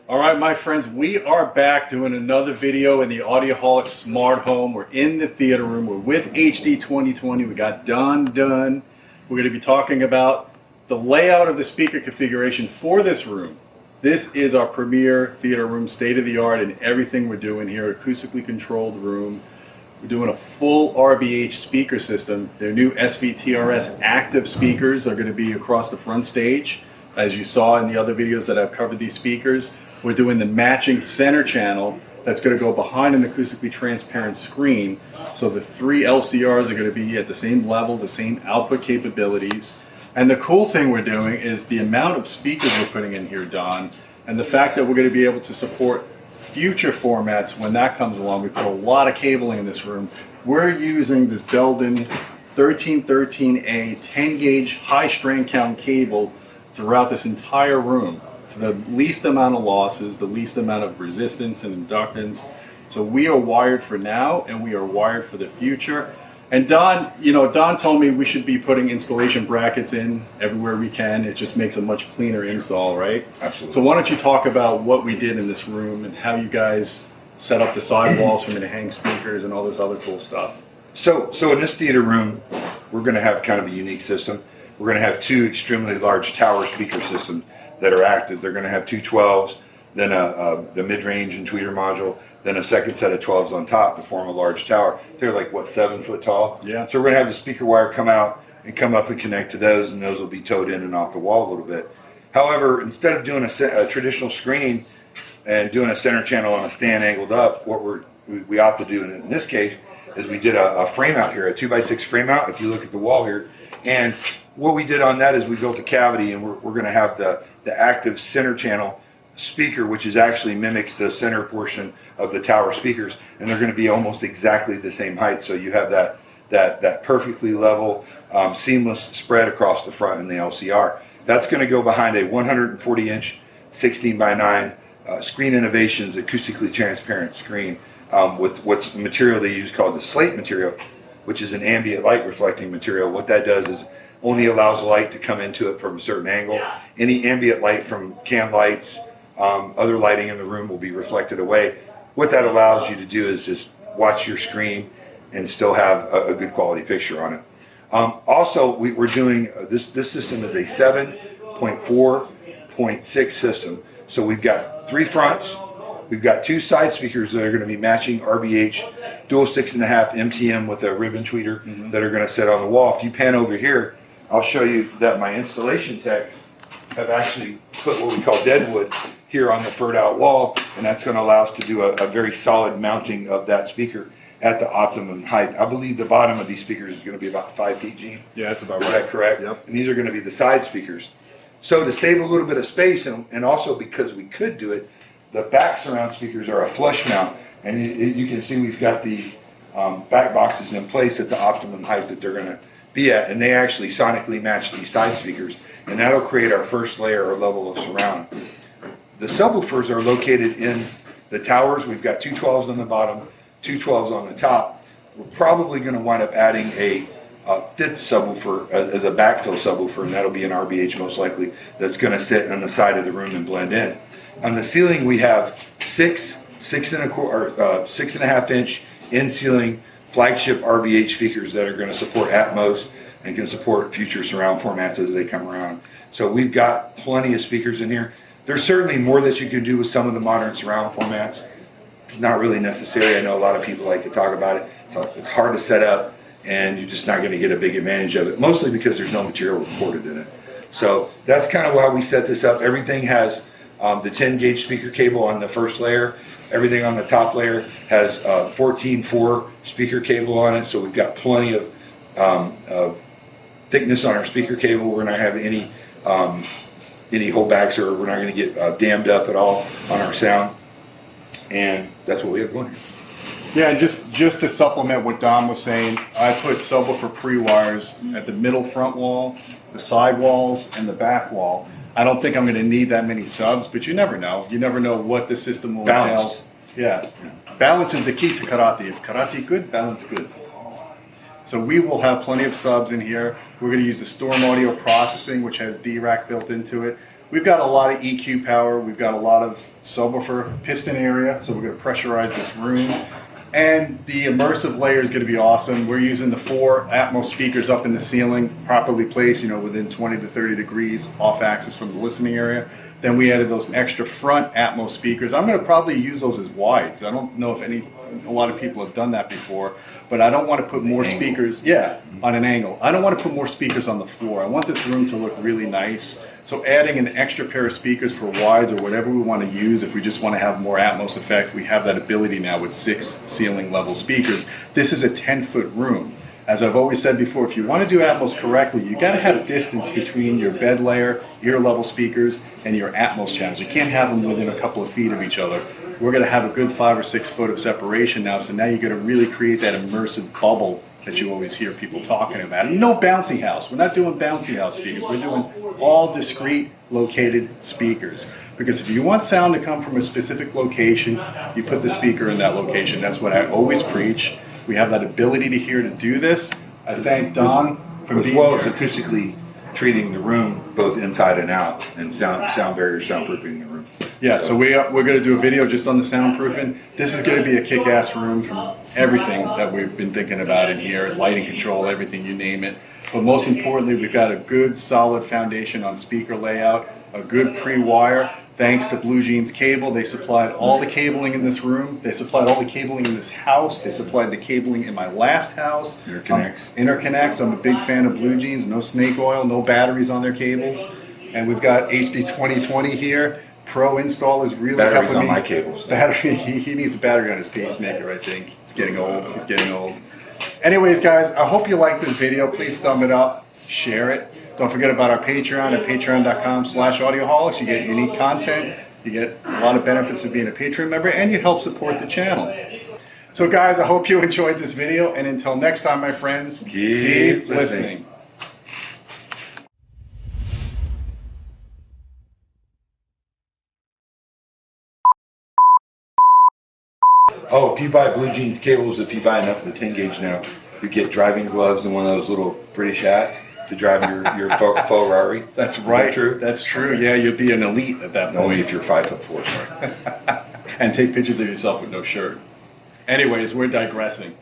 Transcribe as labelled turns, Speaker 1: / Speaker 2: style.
Speaker 1: All right, my friends, we are back doing another video in the Audioholics Smart Home. We're in the theater room. We're with HD 2020. We got Don done. We're going to be talking about the layout of the speaker configuration for this room. This is our premier theater room, state-of-the-art in everything we're doing here. Acoustically controlled room. We're doing a full RBH speaker system. Their new SVTRS active speakers are going to be across the front stage. As you saw in the other videos that I've covered these speakers, we're doing the matching center channel that's going to go behind an acoustically transparent screen. So the three LCRs are going to be at the same level, the same output capabilities. And the cool thing we're doing is the amount of speakers we're putting in here, Don, and the fact that we're going to be able to support future formats when that comes along. We put a lot of cabling in this room. We're using this Belden 1313A 10 gauge high strand count cable throughout this entire room, for the least amount of losses, the least amount of resistance and inductance. So we are wired for now and we are wired for the future. And Don, Don told me we should be putting installation brackets in everywhere we can. It just makes a much cleaner install, right?
Speaker 2: Absolutely.
Speaker 1: So why don't you talk about what we did in this room and how you guys set up the sidewalls for me to hang speakers and all this other cool stuff.
Speaker 2: So in this theater room, we're going to have kind of a unique system. We're going to have two extremely large tower speaker systems that are active. They're going to have two 12s, then the mid-range and tweeter module, then a second set of 12s on top to form a large tower. They're like, what, 7 foot tall?
Speaker 1: Yeah.
Speaker 2: So we're going to have the speaker wire come out and come up and connect to those, and those will be towed in and off the wall a little bit. However, instead of doing a traditional screen and doing a center channel on a stand angled up, what we opt to do in this case is we did a frame out here, a 2x6 frame out, if you look at the wall here. And what we did on that is we built a cavity, and we're going to have the active center channel speaker, which is actually mimics the center portion of the tower speakers, and they're going to be almost exactly the same height. So you have that perfectly level, seamless spread across the front in the LCR. That's going to go behind a 140-inch 16:9 Screen Innovations acoustically transparent screen with what's material they use called the slate material, which is an ambient light reflecting material. What that does is only allows light to come into it from a certain angle. Any ambient light from can lights, other lighting in the room will be reflected away. What that allows you to do is just watch your screen and still have a good quality picture on it. Also, we're doing, this system is a 7.4.6 system. So we've got 3 fronts. We've got 2 side speakers that are going to be matching RBH dual 6.5 MTM with a ribbon tweeter that are going to sit on the wall. If you pan over here, I'll show you that my installation techs have actually put what we call deadwood here on the furred out wall, and that's going to allow us to do a very solid mounting of that speaker at the optimum height. I believe the bottom of these speakers is going to be about 5 feet, Gene.
Speaker 1: Yeah, that's about
Speaker 2: right.
Speaker 1: Is
Speaker 2: that correct?
Speaker 1: Yep.
Speaker 2: And these are going to be the side speakers. So to save a little bit of space, and also because we could do it, the back surround speakers are a flush mount, and you can see we've got the back boxes in place at the optimum height that they're going to be at, and they actually sonically match these side speakers, and that'll create our first layer or level of surround. The subwoofers are located in the towers. We've got 2 12s on the bottom, 2 12s on the top. We're probably going to wind up adding a 5th subwoofer as a backfill subwoofer, and that'll be an RBH most likely, that's going to sit on the side of the room and blend in. On the ceiling, we have 6.5 inch in-ceiling flagship RBH speakers that are going to support Atmos and can support future surround formats as they come around. So we've got plenty of speakers in here. There's certainly more that you can do with some of the modern surround formats. It's not really necessary. I know a lot of people like to talk about it. So it's hard to set up, and you're just not going to get a big advantage of it, mostly because there's no material recorded in it. So that's kind of why we set this up. Everything has the 10 gauge speaker cable on the first layer. Everything on the top layer has 14.4 speaker cable on it, so we've got plenty of thickness on our speaker cable. We're not having any holdbacks, or we're not going to get dammed up at all on our sound, and that's what we have going here.
Speaker 1: Yeah, and just to supplement what Don was saying, I put subwoofer pre-wires at the middle front wall, the side walls, and the back wall. I don't think I'm going to need that many subs, but you never know. You never know what the system will entail. Yeah. Balance is the key to karate. If karate good, balance good. So we will have plenty of subs in here. We're going to use the Storm Audio processing, which has D-Rack built into it. We've got a lot of EQ power. We've got a lot of subwoofer piston area. So we're going to pressurize this room. And the immersive layer is going to be awesome. We're using the 4 Atmos speakers up in the ceiling, properly placed, you know, within 20 to 30 degrees off axis from the listening area. Then we added those extra front Atmos speakers. I'm going to probably use those as wides. I don't know if a lot of people have done that before, but I don't want to put more speakers, on an angle. I don't want to put more speakers on the floor. I want this room to look really nice. So adding an extra pair of speakers for wides or whatever we want to use, if we just want to have more Atmos effect, we have that ability now with 6 ceiling level speakers. This is a 10-foot room. As I've always said before, if you want to do Atmos correctly, you got to have distance between your bed layer, ear level speakers, and your Atmos channels. You can't have them within a couple of feet of each other. We're going to have a good 5 or 6 foot of separation now, so now you're going to really create that immersive bubble that you always hear people talking about. And no bouncy house. We're not doing bouncy house speakers. We're doing all discrete located speakers. Because if you want sound to come from a specific location, you put the speaker in that location. That's what I always preach. We have that ability to hear to do this. I thank Don for being here.
Speaker 2: As well as acoustically treating the room both inside and out, and sound barrier soundproofing the room.
Speaker 1: Yeah, so we're going to do a video just on the soundproofing. This is going to be a kick-ass room from everything that we've been thinking about in here, lighting control, everything, you name it. But most importantly, we've got a good solid foundation on speaker layout, a good pre-wire. Thanks to Bluejeans Cable, they supplied all the cabling in this room. They supplied all the cabling in this house. They supplied the cabling in my last house. Interconnects. I'm a big fan of Bluejeans. No snake oil, no batteries on their cables. And we've got HD 2020 here. Pro install is really
Speaker 2: batteries
Speaker 1: helping
Speaker 2: on
Speaker 1: me.
Speaker 2: My cables.
Speaker 1: Battery. He needs a battery on his pacemaker, I think. He's getting old. He's getting old. Anyways, guys, I hope you liked this video. Please thumb it up, share it. Don't forget about our Patreon at patreon.com/audioholics. You get unique content, you get a lot of benefits of being a Patreon member, and you help support the channel. So guys, I hope you enjoyed this video, and until next time, my friends, keep listening.
Speaker 2: Oh, if you buy Bluejeans cables, if you buy enough of the 10 gauge now, you get driving gloves and one of those little British hats to drive your Ferrari.
Speaker 1: That's right.
Speaker 2: Is that true?
Speaker 1: That's true. Yeah, you'll be an elite at that point.
Speaker 2: Only if you're 5'4", sorry.
Speaker 1: And take pictures of yourself with no shirt. Anyways, we're digressing.